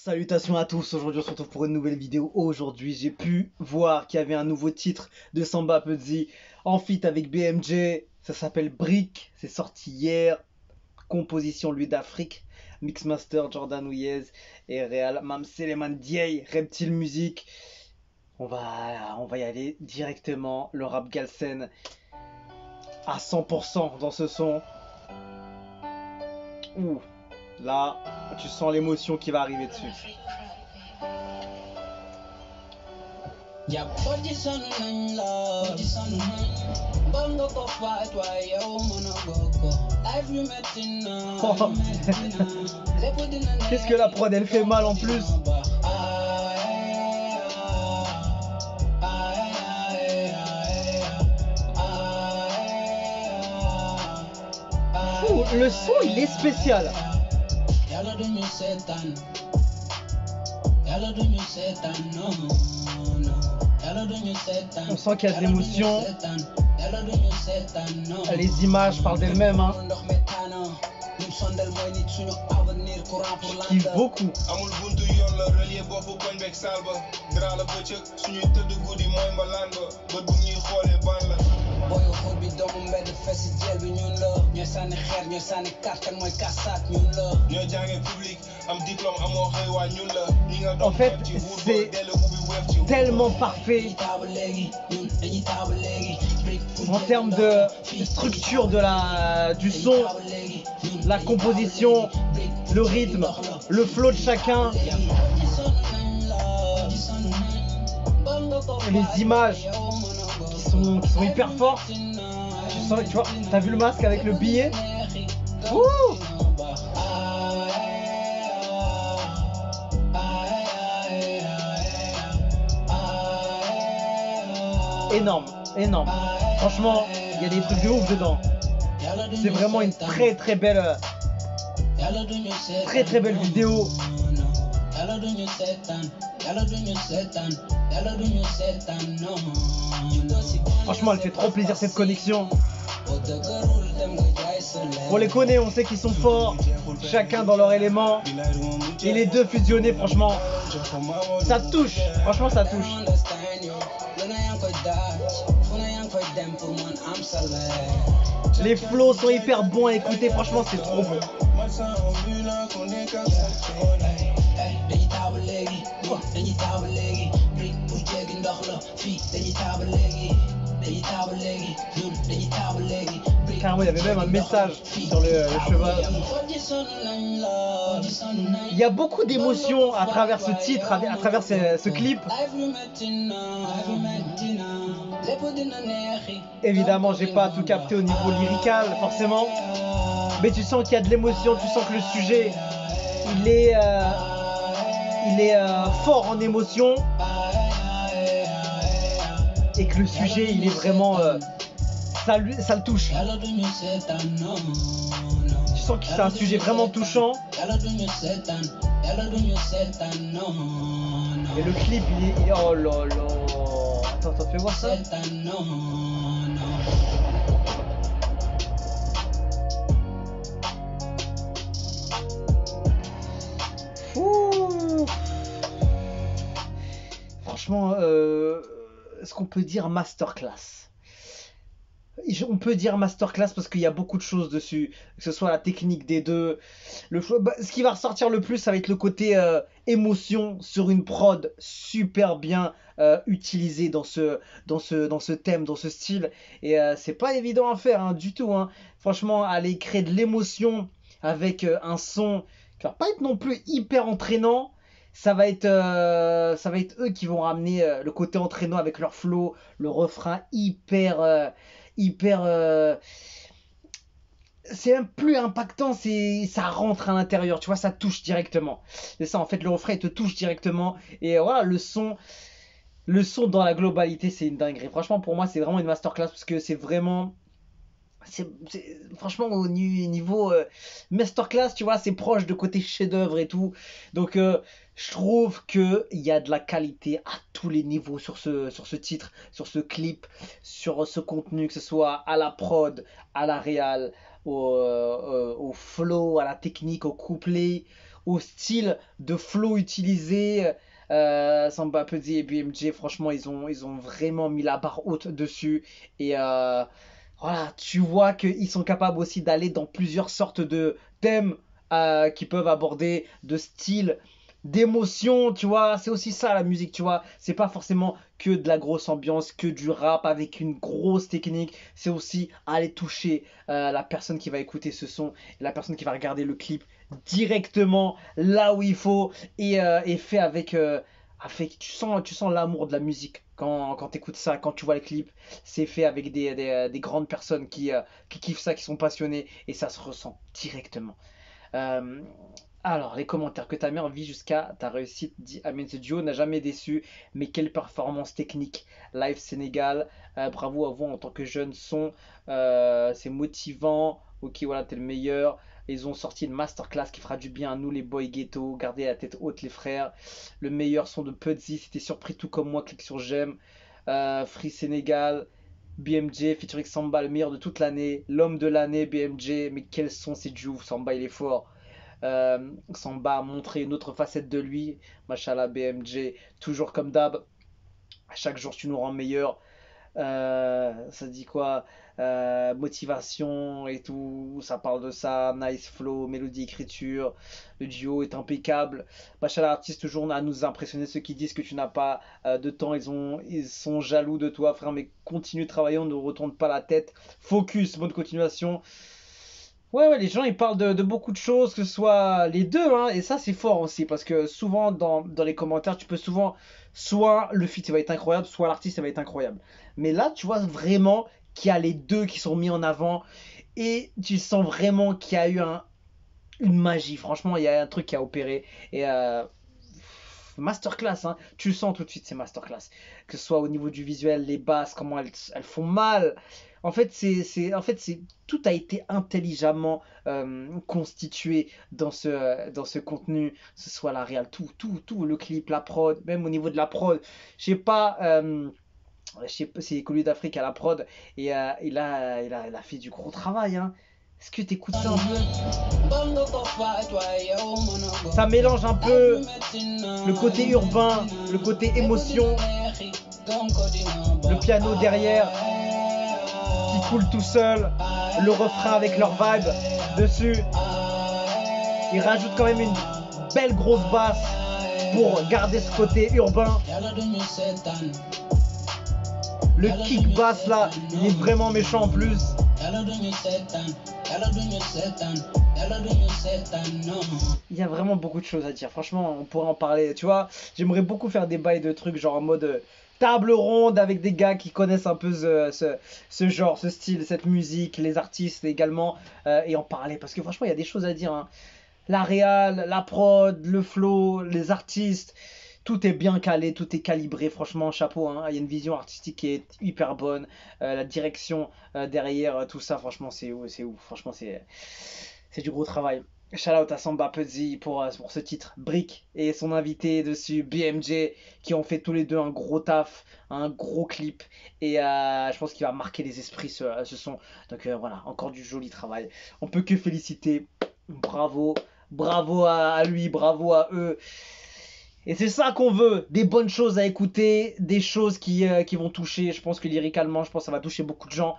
Salutations à tous, aujourd'hui on se retrouve pour une nouvelle vidéo. Aujourd'hui j'ai pu voir qu'il y avait un nouveau titre de Samba Peuzzi en feat avec BMJ. Ça s'appelle Brick, c'est sorti hier. Composition lui d'Afrique, Mixmaster Jordan Wiez et Real Mam Seleman Dieye, Reptile Music. On va y aller directement, le rap Galsen à 100% dans ce son. Ouh, là tu sens l'émotion qui va arriver dessus. Oh. Qu'est-ce que la prod elle fait mal en plus. Ouh, le son il est spécial. On sent qu'il y a de l'émotion. Les images parlent d'elles-mêmes, hein. Je kiffe beaucoup. En fait, c'est tellement parfait en termes de structure du son, la composition, le rythme, le flow de chacun, les images qui sont hyper fortes. Tu vois, t'as vu le masque avec le billet? Ouh! Énorme, énorme. Franchement, il y a des trucs de ouf dedans. C'est vraiment une très belle vidéo. Franchement, elle fait trop plaisir cette connexion. On les connaît, on sait qu'ils sont forts, chacun dans leur élément. Et les deux fusionnés, franchement, ça touche. Franchement, ça touche. Les flows sont hyper bons à écouter, franchement, c'est trop bon. Carrément, il y avait même un message sur le cheval. Il y a beaucoup d'émotions à travers ce titre, à travers ce clip. Évidemment, j'ai pas tout capté au niveau lyrical, forcément. Mais tu sens qu'il y a de l'émotion, tu sens que le sujet, il est fort en émotion. Et que le sujet, il est vraiment... ça le touche. Tu sens que c'est un sujet vraiment touchant. Et le clip, il est... Oh là là. Attends, fais voir ça. Ouh. Franchement, est-ce qu'on peut dire masterclass? On peut dire masterclass parce qu'il y a beaucoup de choses dessus, que ce soit la technique des deux, ce qui va ressortir le plus, ça va être le côté émotion sur une prod super bien utilisée dans ce thème, dans ce style. Et c'est pas évident à faire, hein, du tout, hein. Franchement, aller créer de l'émotion avec un son qui va pas être non plus hyper entraînant. Ça va être eux qui vont ramener le côté entraînant avec leur flow, le refrain hyper c'est même plus impactant, ça rentre à l'intérieur, tu vois, ça touche directement. C'est ça, en fait, le refrain il te touche directement. Et voilà, le son dans la globalité, c'est une dinguerie. Franchement, pour moi, c'est vraiment une masterclass parce que c'est vraiment... franchement au niveau masterclass, tu vois, c'est proche de côté chef-d'œuvre et tout. Donc je trouve que il y a de la qualité à tous les niveaux sur ce titre, sur ce clip, sur ce contenu, que ce soit à la prod, à la réal, au flow, à la technique, au couplet, au style de flow utilisé. Samba Peuzzi et BMJ, franchement, ils ont vraiment mis la barre haute dessus. Et voilà, tu vois qu'ils sont capables aussi d'aller dans plusieurs sortes de thèmes qu'ils peuvent aborder, de styles, d'émotions, tu vois. C'est aussi ça la musique, tu vois. C'est pas forcément que de la grosse ambiance, que du rap avec une grosse technique. C'est aussi aller toucher la personne qui va écouter ce son, la personne qui va regarder le clip directement là où il faut et fait avec tu sens l'amour de la musique quand tu écoutes ça, quand tu vois le clip. C'est fait avec des grandes personnes qui kiffent ça, qui sont passionnées et ça se ressent directement. Euh, alors, les commentaires que ta mère vit jusqu'à ta réussite, dit Amen. Ce duo n'a jamais déçu, mais quelle performance technique! Live Sénégal, bravo à vous en tant que jeune son, c'est motivant. Ok, voilà, t'es le meilleur. Ils ont sorti une masterclass qui fera du bien à nous, les boys ghetto. Gardez la tête haute, les frères. Le meilleur son de Pudzy, c'était surpris tout comme moi. Clique sur j'aime. Free Sénégal. BMJ featuring Samba, le meilleur de toute l'année. L'homme de l'année, BMJ. Mais quels sont ces duos? Samba, il est fort. Samba a montré une autre facette de lui. Machallah, BMJ, toujours comme d'hab. À chaque jour, tu nous rends meilleur. Ça dit quoi? Motivation et tout. Ça parle de ça. Nice flow, mélodie, écriture. Le duo est impeccable. Machallah, artiste toujours à nous impressionner. Ceux qui disent que tu n'as pas de temps, ils sont jaloux de toi, frère. Mais continue travaillant, ne retourne pas la tête. Focus, bonne continuation. Ouais, ouais, les gens ils parlent de beaucoup de choses, que ce soit les deux, hein, et ça c'est fort aussi, parce que souvent dans les commentaires, tu peux souvent, soit le feat il va être incroyable, soit l'artiste il va être incroyable. Mais là, tu vois vraiment qu'il y a les deux qui sont mis en avant, et tu sens vraiment qu'il y a eu une magie, franchement, il y a un truc qui a opéré, et masterclass, hein. Tu le sens tout de suite, c'est masterclass. Que ce soit au niveau du visuel, les basses, comment elles font mal. En fait, tout a été intelligemment constitué dans ce contenu, que ce soit la réal, tout, le clip, la prod, même au niveau de la prod. Je sais pas, c'est Collier d'Afrique à la prod, et il a fait du gros travail, hein. Est-ce que tu écoutes ça un peu? Ça mélange un peu le côté urbain, le côté émotion, le piano derrière qui coule tout seul, le refrain avec leur vibe dessus. Ils rajoutent quand même une belle grosse basse pour garder ce côté urbain. Le kick bass là, il est vraiment méchant en plus. Il y a vraiment beaucoup de choses à dire. Franchement, on pourrait en parler. Tu vois, j'aimerais beaucoup faire des bails de trucs genre en mode table ronde avec des gars qui connaissent un peu ce genre, ce style, cette musique, les artistes également, et en parler. Parce que franchement, il y a des choses à dire, hein. La réal, la prod, le flow, les artistes, tout est bien calé, tout est calibré. Franchement, chapeau, hein. Il y a une vision artistique qui est hyper bonne. La direction derrière, tout ça, franchement, c'est ouf, c'est ouf. Franchement, c'est du gros travail. Shout out à Samba Puzzy pour ce titre, Brick, et son invité dessus, BMJ, qui ont fait tous les deux un gros taf, un gros clip, et je pense qu'il va marquer les esprits ce son. Donc voilà, encore du joli travail. On peut que féliciter, bravo, bravo à lui, bravo à eux. Et c'est ça qu'on veut, des bonnes choses à écouter, des choses qui vont toucher. Je pense que lyricalement, je pense que ça va toucher beaucoup de gens.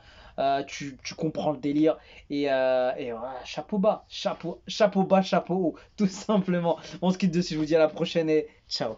Tu comprends le délire. Et voilà, chapeau bas, chapeau bas, chapeau haut, tout simplement. On se quitte dessus, je vous dis à la prochaine et ciao.